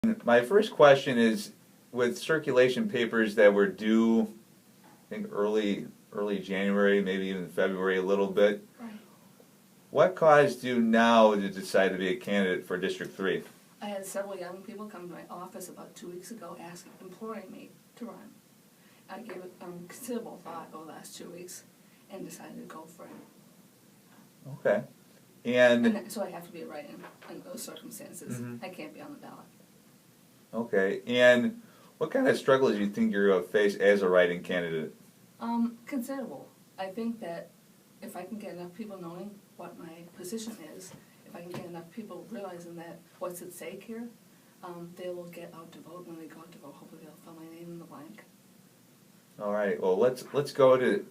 My first question is, with circulation papers that were due, I think early January, maybe even February a little bit, Right. what caused you now to decide to be a candidate for District 3? I had several young people come to my office about 2 weeks ago imploring me to run. I gave it considerable thought over the last 2 weeks and decided to go for it. Okay. And So I have to be right in those circumstances. Mhm. I can't be on the ballot. okay. And what kind of struggles do you think you're going to face as a write-in candidate? Considerable. I think that if I can get enough people knowing what my position is, if I can get enough people realizing that what's at stake here, they will get out to vote. When they go out to vote, hopefully they'll fill my name in the blank. All right. Well, let's go to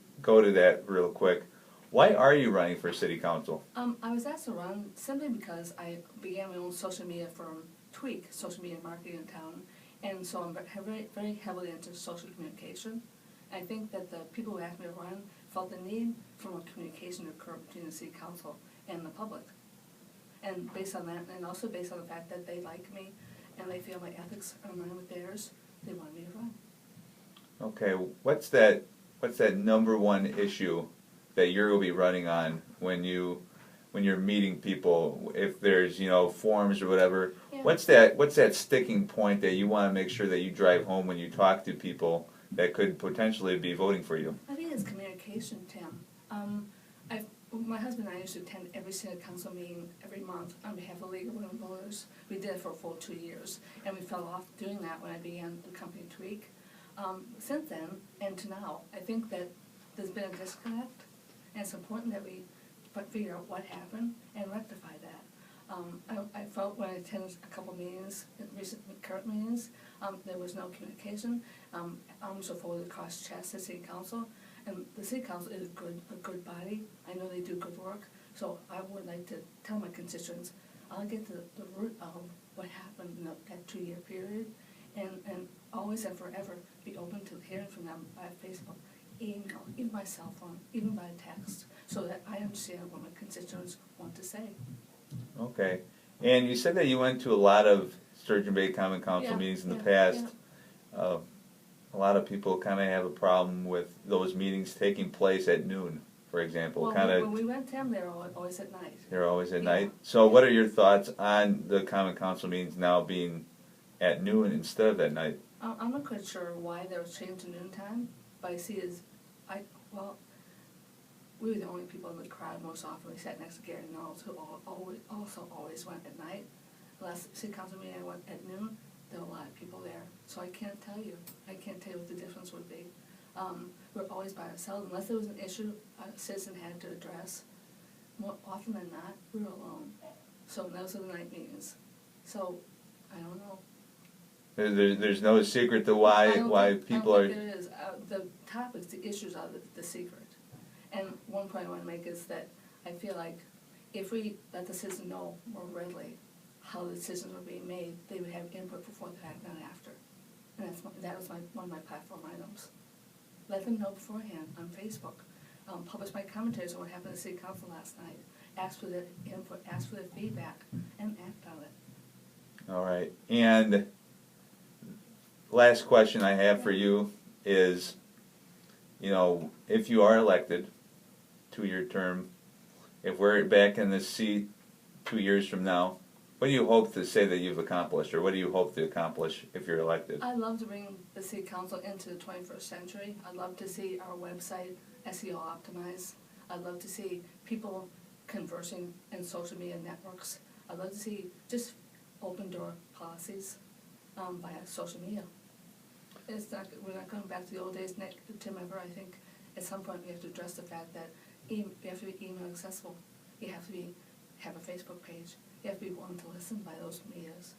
that real quick. Why are you running for City Council? I was asked to run simply because I began my own social media firm, Tweak, social media marketing in town, and so I'm very heavily into social communication. I think that the people who asked me to run felt the need for more communication to occur between the City Council and the public. And based on that, and also based on the fact that they like me and they feel my ethics are in line with theirs, they wanted me to run. Okay. What's that number one issue that you're going to be running on when you're meeting people? If there's forums or whatever, Yeah. what's that sticking point that you want to make sure that you drive home when you talk to people that could potentially be voting for you? I think it's communication, Tim. My husband and I used to attend every City Council meeting every month on behalf of the League of Women Voters. We did it for a full 2 years, and we fell off doing that when I began the company Tweak. Since then, and to now, I think that there's been a disconnect, and it's important that we figure out what happened and rectify that. I felt when I attended a couple meetings, current meetings, there was no communication. Arms were folded across chest at City Council, and the City Council is a good body. I know they do good work, so I would like to tell my constituents, I'll get to the root of what happened in that 2-year period, and always and forever be open to hearing from them by Facebook, email, even by cell phone, even by text, so that I understand what my constituents want to say. Okay. And you said that you went to a lot of Sturgeon Bay Common Council Yeah, meetings in the yeah, past. A lot of people kind of have a problem with those meetings taking place at noon, for example. Well, when we went to them, they were always at night. They're always at Yeah. night. So what are your thoughts on the Common Council meetings now being at noon instead of at night? I'm not quite sure why they were changed to noontime, but I see is, we were the only people in the crowd most often. We sat next to Gary Knowles, who also always went at night. Last City Council meeting I went at noon, there were a lot of people there. So I can't tell you. I can't tell you what the difference would be. We're always by ourselves. Unless there was an issue a citizen had to address, more often than not, we were alone. So those are the night meetings. So, I don't know. There's no secret to why people are. I don't think there is. The topics, the issues are the secret. And one point I want to make is that I feel like if we let the citizens know more readily how the decisions were being made, they would have input before the fact, not after. And that was one of my platform items. Let them know beforehand on Facebook. Publish my commentaries on what happened at City Council last night. Ask for their input, ask for their feedback, and act on it. All right. And last question I have for you is, if you are elected, 2-year term, if we're back in this seat 2 years from now, what do you hope to say that you've accomplished, or what do you hope to accomplish if you're elected? I'd love to bring the City Council into the 21st century. I'd love to see our website SEO optimized. I'd love to see people conversing in social media networks. I'd love to see just open door policies via social media. We're not going back to the old days, Tim, ever. I think at some point we have to address the fact that you have to be email accessible. You have to have a Facebook page. You have to be willing to listen by those medias.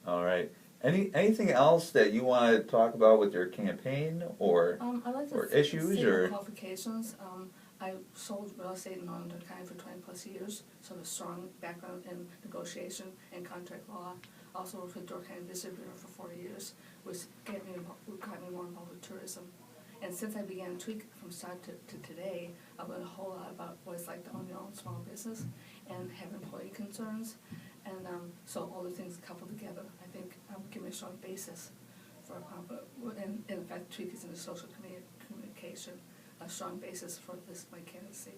All right. Anything else that you want to talk about with your campaign, or I'd like to or issues, or qualifications? I sold real estate in Northern County for 20+ years, so I have a strong background in negotiation and contract law. Also worked with Door County Distributor for 4 years, which got me more involved with tourism. And since I began Tweak from start to today, I've learned a whole lot about what it's like to own your own small business and have employee concerns. And so all the things coupled together, I think give me a strong basis for, in fact, tweak is in the social communication, a strong basis for this, my candidacy.